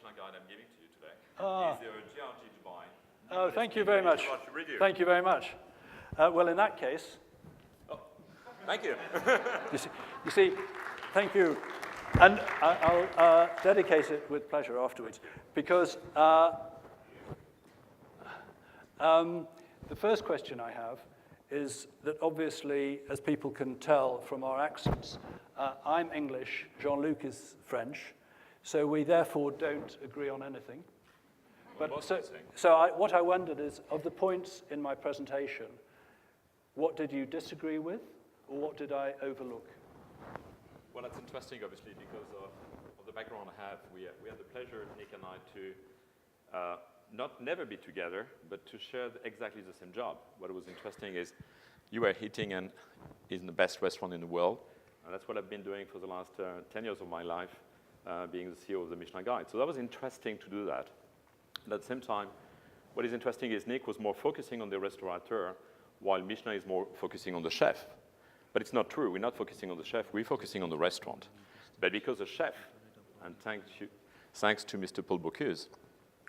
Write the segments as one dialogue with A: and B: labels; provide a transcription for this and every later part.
A: Michelin guide I'm giving to you today.
B: Ah.
A: Is the GRG Dubai.
B: Oh, thank you very much. Thank you very much. Well, in that case.
A: Oh, thank you.
B: you see, thank you. And I'll dedicate it with pleasure afterwards. Because the first question I have is that obviously, as people can tell from our accents, I'm English, Jean-Luc is French, so we therefore don't agree on anything. But what I wondered is, of the points in my presentation, what did you disagree with, or what did I overlook?
A: Well, that's interesting, obviously, because of the background I have. We had the pleasure, Nick and I, to never be together, but to share exactly the same job. What was interesting is you were eating in the best restaurant in the world, and that's what I've been doing for the last 10 years of my life, being the CEO of the Michelin Guide. So that was interesting to do that. And at the same time, what is interesting is Nick was more focusing on the restaurateur, while Michelin is more focusing on the chef. But it's not true. We're not focusing on the chef. We're focusing on the restaurant. But because the chef, and thanks to Mr. Paul Bocuse,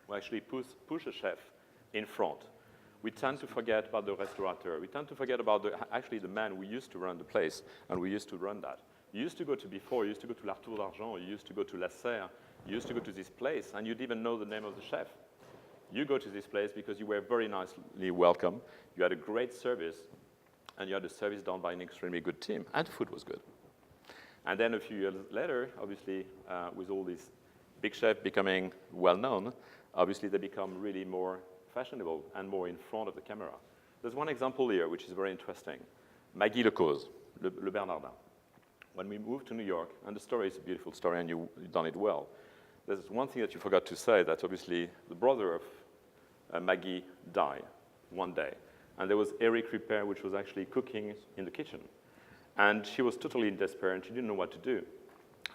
A: we actually push a chef in front. We tend to forget about the restaurateur. We tend to forget about actually the man who used to run the place, and we used to run that. You used to go to before, you used to go to l'Artour d'Argent, you used to go to La Serre, you used to go to this place, and you didn't even know the name of the chef. You go to this place because you were very nicely welcome, you had a great service, and you had a service done by an extremely good team, and the food was good. And then a few years later, obviously, with all these big chefs becoming well-known, obviously they become really more fashionable and more in front of the camera. There's one example here which is very interesting. Maggie Lecause, Le Bernardin. When we moved to New York, and the story is a beautiful story and you've done it well, there's one thing that you forgot to say, that obviously the brother of Maggie died one day. And there was Eric Ripert, which was actually cooking in the kitchen. And she was totally in despair, and she didn't know what to do.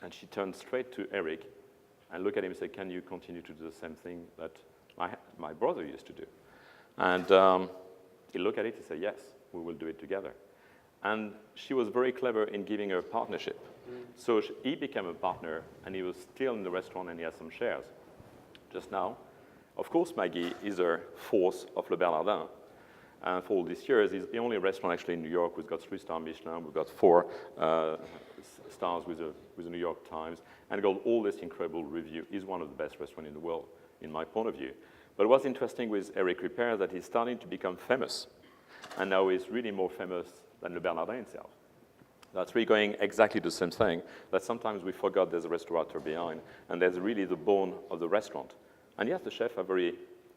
A: And she turned straight to Eric and looked at him and said, "Can you continue to do the same thing that my brother used to do?" And he looked at it, he said, "Yes, we will do it together." And she was very clever in giving her a partnership. So he became a partner, and he was still in the restaurant, and he had some shares. Just now, of course, Maggie is a force of Le Bernardin. And for all these years, it's the only restaurant actually in New York. We've got 3-star Michelin, we've got 4 stars with the New York Times, and got all this incredible review. He's one of the best restaurants in the world, in my point of view. But what's interesting with Eric Ripert is that he's starting to become famous. And now he's really more famous than Le Bernardin himself. That's really going exactly the same thing, that sometimes we forgot there's a restaurateur behind, and there's really the bone of the restaurant. And yes, the chefs are very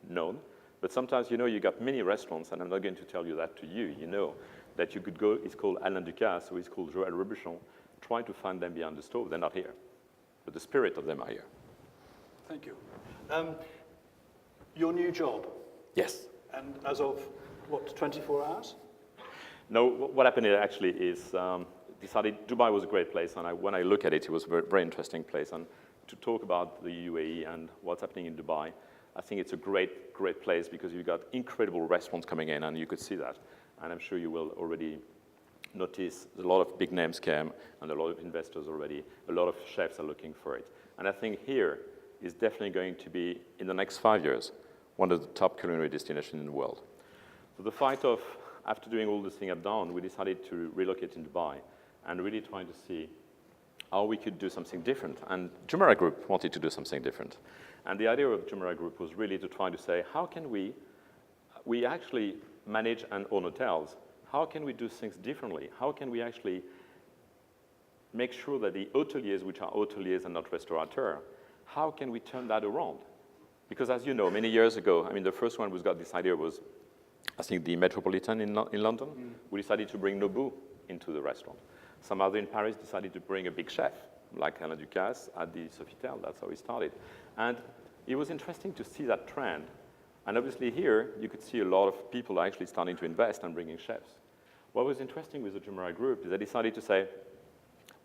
A: known, but sometimes, you know, you got many restaurants, and I'm not going to tell you that to you, you know, that you could go, it's called Alain Ducasse, or it's called Joël Robuchon, try to find them behind the stove. They're not here, but the spirit of them are here.
B: Thank you. Your new job?
A: Yes.
B: And as of, what, 24 hours?
A: No, what happened here actually is decided Dubai was a great place, and when I look at it, it was a very, very interesting place. And to talk about the UAE and what's happening in Dubai, I think it's a great, great place because you've got incredible restaurants coming in, and you could see that. And I'm sure you will already notice a lot of big names came, and a lot of investors already, a lot of chefs are looking for it. And I think here is definitely going to be, in the next 5 years, one of the top culinary destinations in the world. So the fight of, after doing all the things I've done, we decided to relocate in Dubai and really trying to see how we could do something different. And Jumeirah Group wanted to do something different. And the idea of Jumeirah Group was really to try to say, how can we actually manage and own hotels. How can we do things differently? How can we actually make sure that the hoteliers, which are hoteliers and not restaurateurs, how can we turn that around? Because as you know, many years ago, I mean, the first one who got this idea was, I think, the Metropolitan in London. We decided to bring Nobu into the restaurant. Some other in Paris decided to bring a big chef, like Alain Ducasse at the Sofitel. That's how it started. And it was interesting to see that trend. And obviously here, you could see a lot of people actually starting to invest and bringing chefs. What was interesting with the Jumeirah Group is they decided to say,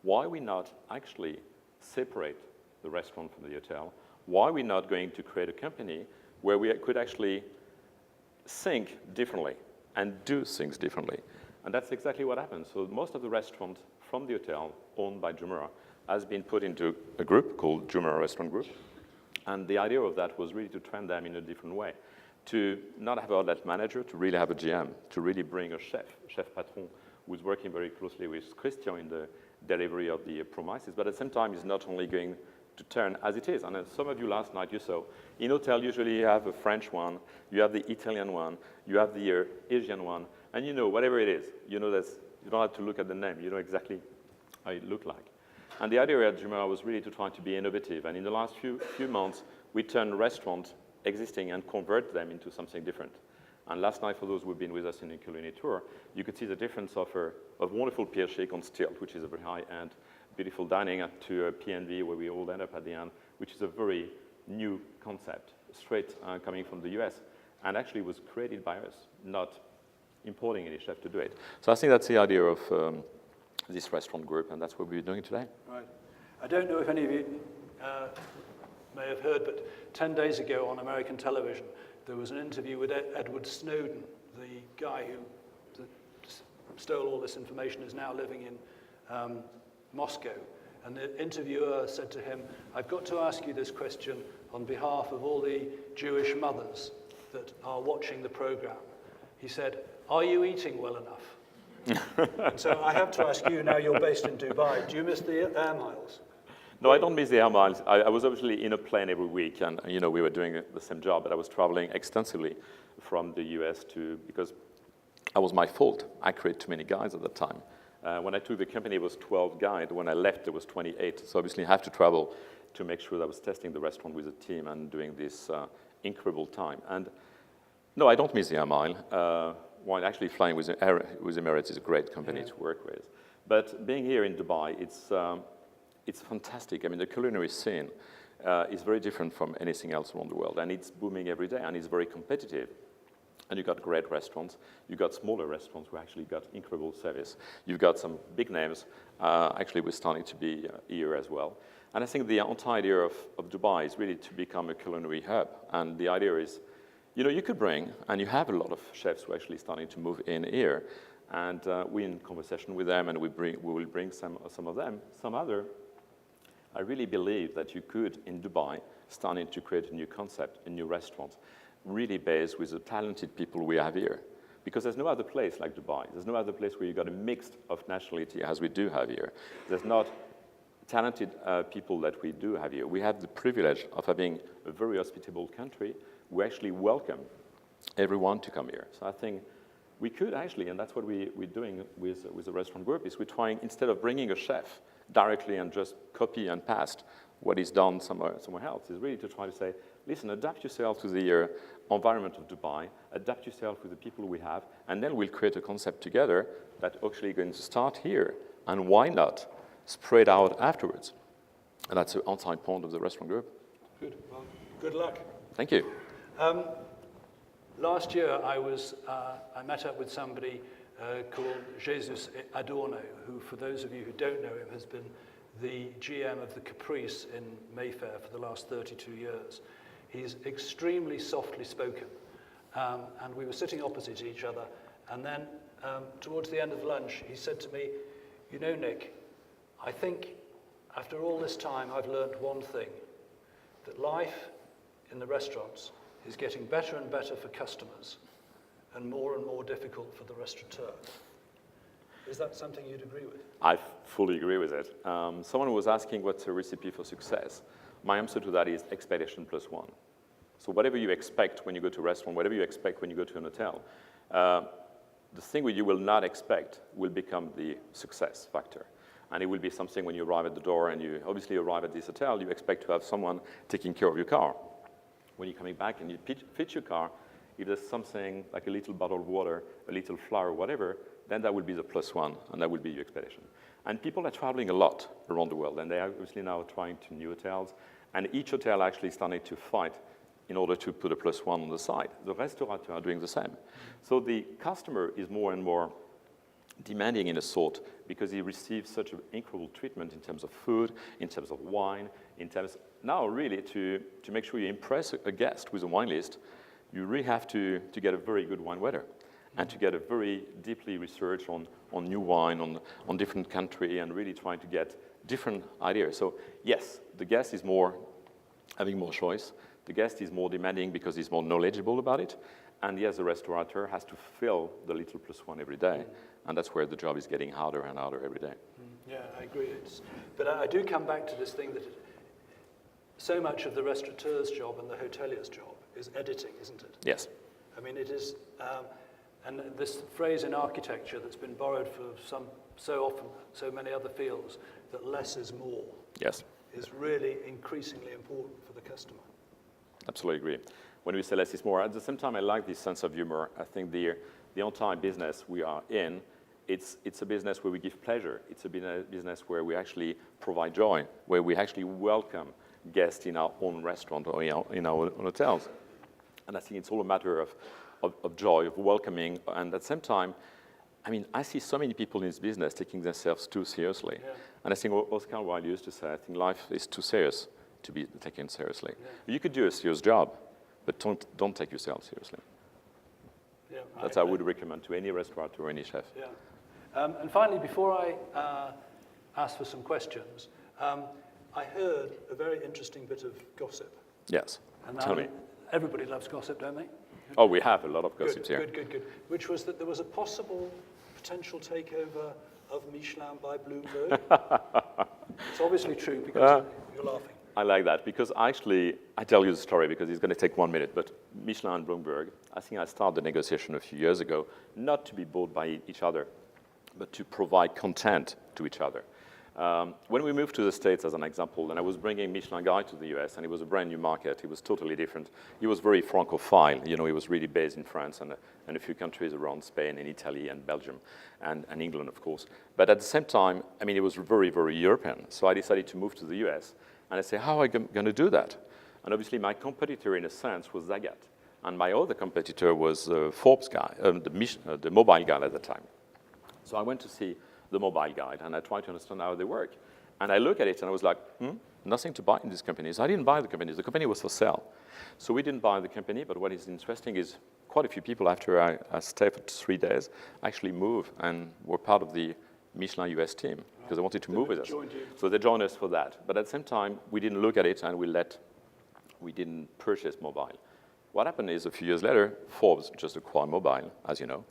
A: why are we not actually separate the restaurant from the hotel? Why are we not going to create a company where we could actually think differently and do things differently? And that's exactly what happened. So most of the restaurants from the hotel owned by Jumeirah has been put into a group called Jumeirah Restaurant Group. And the idea of that was really to train them in a different way, to not have an outlet manager, to really have a GM, to really bring a chef patron, who's working very closely with Christian in the delivery of the promises, but at the same time is not only going to turn as it is. And as some of you last night you saw, in hotel usually you have a French one, you have the Italian one, you have the Asian one, and you know, whatever it is, you know that's, you don't have to look at the name, you know exactly how it looked like. And the idea at Jumeirah was really to try to be innovative, and in the last few months, we turned restaurants existing and convert them into something different. And last night, for those who've been with us in the culinary tour, you could see the difference of wonderful Pierre Shake on Stilt, which is a very high-end, beautiful dining, to a P&B where we all end up at the end, which is a very new concept, straight coming from the US, and actually was created by us, not importing any chef to do it. So I think that's the idea of this restaurant group, and that's what we're doing today.
B: Right. I don't know if any of you may have heard, but 10 days ago on American television, there was an interview with Edward Snowden, the guy who stole all this information, is now living in Moscow. And the interviewer said to him, I've got to ask you this question on behalf of all the Jewish mothers that are watching the program. He said, are you eating well enough? And so I have to ask you, now you're based in Dubai, do you miss the air miles?
A: No, I don't miss the air miles. I was obviously in a plane every week, and you know we were doing the same job, but I was traveling extensively from the US because that was my fault. I created too many guys at that time. When I took the company, it was 12 guys. When I left, there was 28. So obviously I have to travel to make sure that I was testing the restaurant with the team and doing this incredible time. And no, I don't miss the air mile. While actually flying with Emirates is a great company to work with. But being here in Dubai, it's fantastic. I mean, the culinary scene is very different from anything else around the world, and it's booming every day, and it's very competitive. And you've got great restaurants. You've got smaller restaurants who actually got incredible service. You've got some big names. Actually, we're starting to be here as well. And I think the entire idea of Dubai is really to become a culinary hub. And the idea is, you know, you could bring, and you have a lot of chefs who are actually starting to move in here. And we're in conversation with them, and we will bring some of them. Some other, I really believe that you could, in Dubai, starting to create a new concept, a new restaurant, really based with the talented people we have here. Because there's no other place like Dubai. There's no other place where you've got a mix of nationality as we do have here. There's not talented people that we do have here. We have the privilege of having a very hospitable country. We actually welcome everyone to come here. So I think we could actually, and that's what we're doing with the restaurant group, is we're trying, instead of bringing a chef directly and just copy and paste what is done somewhere else, is really to try to say, listen, adapt yourself to the environment of Dubai, adapt yourself with the people we have, and then we'll create a concept together that's actually going to start here, and why not spread out afterwards? And that's the outside point of the restaurant group.
B: Good. Well, good luck.
A: Thank you.
B: Last year, I met up with somebody called Jesus Adorno, who, for those of you who don't know him, has been the GM of the Caprice in Mayfair for the last 32 years. He's extremely softly spoken, and we were sitting opposite each other, and then towards the end of lunch, he said to me, you know, Nick, I think after all this time, I've learned one thing, that life in the restaurants is getting better and better for customers and more difficult for the restaurateur. Is that something you'd agree with?
A: I fully agree with it. Someone was asking what's a recipe for success. My answer to that is expectation plus one. So whatever you expect when you go to a restaurant, whatever you expect when you go to an hotel, the thing that you will not expect will become the success factor. And it will be something when you arrive at the door and you obviously arrive at this hotel, you expect to have someone taking care of your car. When you're coming back and you fit your car, if there's something like a little bottle of water, a little flour, whatever, then that will be the plus one, and that will be your expectation. And people are traveling a lot around the world, and they are obviously now trying to new hotels, and each hotel actually starting to fight in order to put a plus one on the side. The restaurateurs are doing the same. So the customer is more and more demanding in a sort because he receives such an incredible treatment in terms of food, in terms of wine, in terms now really to make sure you impress a guest with a wine list, you really have to get a very good wine waiter and to get a very deeply research on new wine, on different country, and really trying to get different ideas. So yes, the guest is more having more choice. The guest is more demanding because he's more knowledgeable about it. And yes, the restaurateur has to fill the little +1 every day. And that's where the job is getting harder and harder every day.
B: Yeah, I agree. But I do come back to this thing that so much of the restaurateur's job and the hotelier's job is editing, isn't it?
A: Yes.
B: I mean, it is, and this phrase in architecture that's been borrowed for so often, so many other fields, that less is more.
A: Yes.
B: Is really increasingly important for the customer.
A: Absolutely agree. When we say less is more, at the same time, I like this sense of humor. I think the entire business we are in, it's a business where we give pleasure. It's a business where we actually provide joy, where we actually welcome guests in our own restaurant or in our own hotels. And I think it's all a matter of joy, of welcoming. And at the same time, I mean, I see so many people in this business taking themselves too seriously. Yeah. And I think Oscar Wilde used to say, I think life is too serious to be taken seriously. Yeah. You could do a serious job, but don't take yourself seriously. Yeah, that's what I would recommend to any restaurateur or any chef. Yeah.
B: And finally, before I ask for some questions, I heard a very interesting bit of gossip.
A: Yes,
B: and
A: tell me.
B: Everybody loves gossip, don't they?
A: Oh, we have a lot of gossips here.
B: Good. Which was that there was a possible potential takeover of Michelin by Bloomberg. It's obviously true because you're laughing.
A: I like that because actually, I tell you the story because it's going to take 1 minute, but Michelin and Bloomberg, I think I started the negotiation a few years ago, not to be bought by each other, but to provide content to each other. When we moved to the States, as an example, and I was bringing Michelin Guide to the US, and it was a brand new market. It was totally different. He was very Francophile. You know, he was really based in France and a few countries around Spain and Italy and Belgium and England, of course. But at the same time, I mean, it was very, very European. So I decided to move to the US, and I said, how am I going to do that? And obviously, my competitor, in a sense, was Zagat. And my other competitor was Forbes guy, the mobile guy at the time. So I went to see the mobile guide, and I tried to understand how they work. And I look at it, and I was like, nothing to buy in these companies. I didn't buy the companies. The company was for sale. So we didn't buy the company, but what is interesting is quite a few people, after I stayed for 3 days, actually moved and were part of the Michelin US team because they wanted to move with us. So they joined us for that. But at the same time, we didn't look at it, and we didn't purchase mobile. What happened is a few years later, Forbes just acquired mobile, as you know.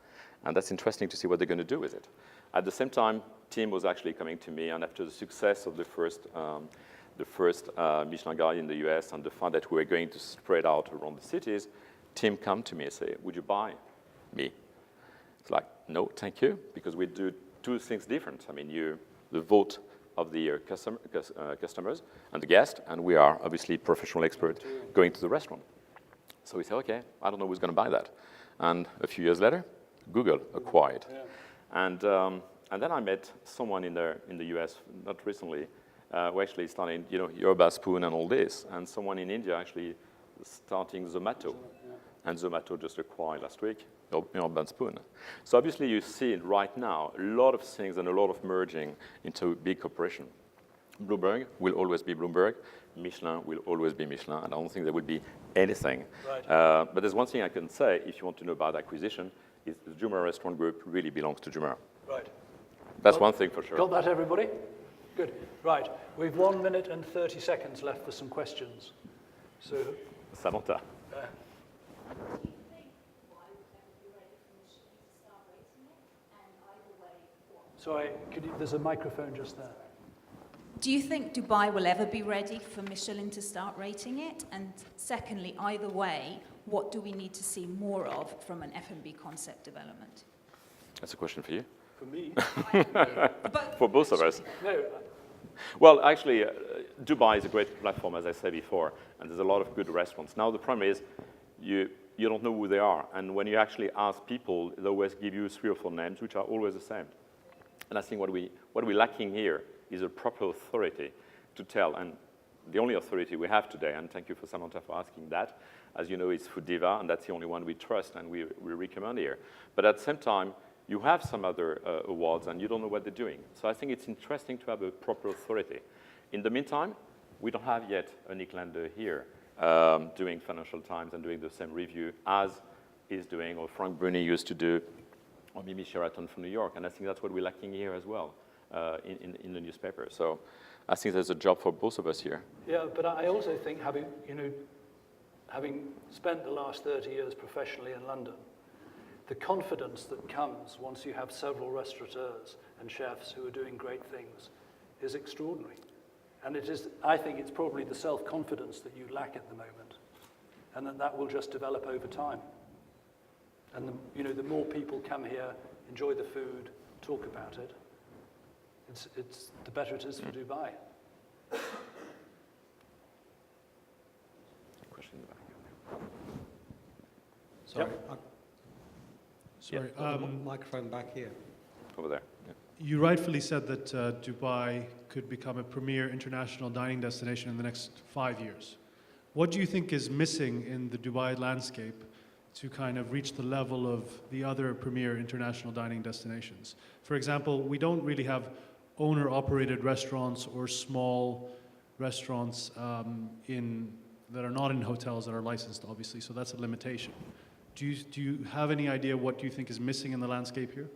A: And that's interesting to see what they're going to do with it. At the same time, Tim was actually coming to me, and after the success of the first Michelin Guide in the US and the fact that we were going to spread out around the cities, Tim came to me and said, would you buy me? It's like, no, thank you, because we do two things different. I mean, the vote of the customers and the guest, and we are obviously professional experts going to the restaurant. So we said, okay, I don't know who's going to buy that. And a few years later, Google acquired. Yeah. And then I met someone in the US, not recently, who actually started, you know, Yoruba Spoon and all this, and someone in India actually starting Zomato. Yeah. And Zomato just acquired last week Yoruba Spoon. So obviously you see right now a lot of things and a lot of merging into big corporation. Bloomberg will always be Bloomberg. Michelin will always be Michelin, and I don't think there will be anything. Right. But there's one thing I can say, if you want to know about acquisition, is the Jumeirah Restaurant Group really belongs to Jumeirah.
B: Right.
A: That's one thing for sure.
B: Got that, everybody? Good. Right. We've 1 minute and 30 seconds left for some questions. So,
A: Samantha.
B: Sorry, there's a microphone just there.
C: Do you think Dubai will ever be ready for Michelin to start rating it? And secondly, either way, what do we need to see more of from an F&B concept development?
A: That's a question for you.
B: For me?
A: For both of us.
B: No.
A: Well, actually, Dubai is a great platform, as I said before, and there's a lot of good restaurants. Now, the problem is you don't know who they are. And when you actually ask people, they always give you 3 or 4 names, which are always the same. And I think what we're lacking here is a proper authority to tell. And the only authority we have today, and thank you for Samantha for asking that, as you know, is Food Diva, and that's the only one we trust and we recommend here. But at the same time, you have some other awards, and you don't know what they're doing. So I think it's interesting to have a proper authority. In the meantime, we don't have yet a Nick Lander here doing Financial Times and doing the same review as he's doing, or Frank Bruni used to do, or Mimi Sheraton from New York. And I think that's what we're lacking here as well in the newspaper. So I think there's a job for both of us here.
B: Yeah, but I also think having spent the last 30 years professionally in London, the confidence that comes once you have several restaurateurs and chefs who are doing great things is extraordinary. And I think it's probably the self-confidence that you lack at the moment, and that will just develop over time. And the more people come here, enjoy the food, talk about it, the better it is for Dubai.
A: Question in the back.
D: Sorry.
B: Yep.
D: Sorry. Microphone back here.
A: Over there. Yeah.
E: You rightfully said that Dubai could become a premier international dining destination in the next 5 years. What do you think is missing in the Dubai landscape to kind of reach the level of the other premier international dining destinations? For example, we don't really have owner-operated restaurants or small restaurants that are not in hotels that are licensed, obviously, so that's a limitation. Do you have any idea what you think is missing in the landscape here?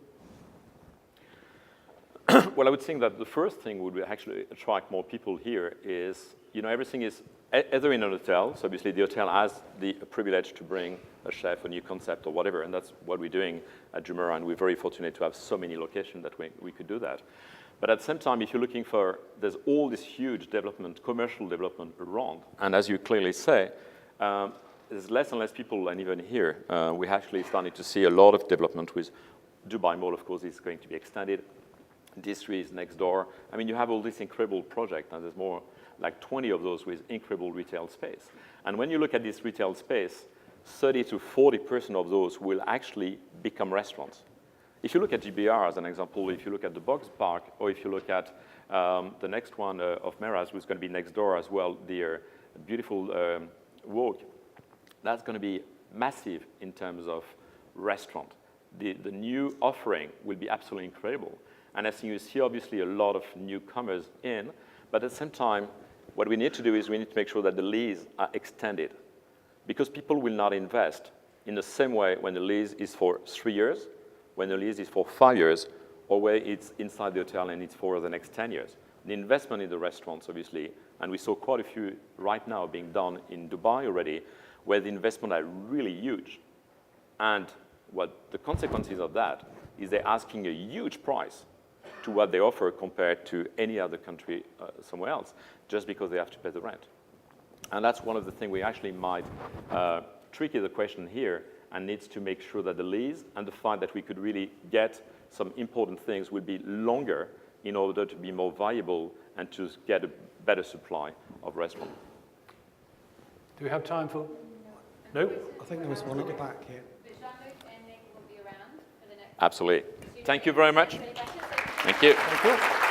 A: Well, I would think that the first thing would actually attract more people here is, everything is either in a hotel, so obviously the hotel has the privilege to bring a chef, a new concept or whatever, and that's what we're doing at Jumeirah, and we're very fortunate to have so many locations that we could do that. But at the same time, if you're looking there's all this huge development, commercial development around, and as you clearly say, there's less and less people, and even here, we actually started to see a lot of development with Dubai Mall, of course, is going to be extended. D3 is next door. I mean, you have all this incredible project, and there's more like 20 of those with incredible retail space. And when you look at this retail space, 30 to 40% of those will actually become restaurants. If you look at GBR as an example, if you look at the Box Park, or if you look at the next one of Meraz, who's going to be next door as well, the beautiful walk, that's going to be massive in terms of restaurant. The new offering will be absolutely incredible. And I think you see obviously a lot of newcomers in, but at the same time, what we need to do is we need to make sure that the lease are extended, because people will not invest in the same way when the lease is for 3 years, when the lease is for 5 years, or where it's inside the hotel and it's for the next 10 years. The investment in the restaurants, obviously, and we saw quite a few right now being done in Dubai already, where the investment are really huge. And what the consequences of that is they're asking a huge price to what they offer compared to any other country somewhere else, just because they have to pay the rent. And that's one of the things we actually might tricky the question here, and needs to make sure that the lease and the fact that we could really get some important things will be longer in order to be more viable and to get a better supply of restaurants.
B: Do we have time for? No?
D: I think there was one at the back here.
A: Absolutely. Thank you very much. Thank you.
B: Thank you.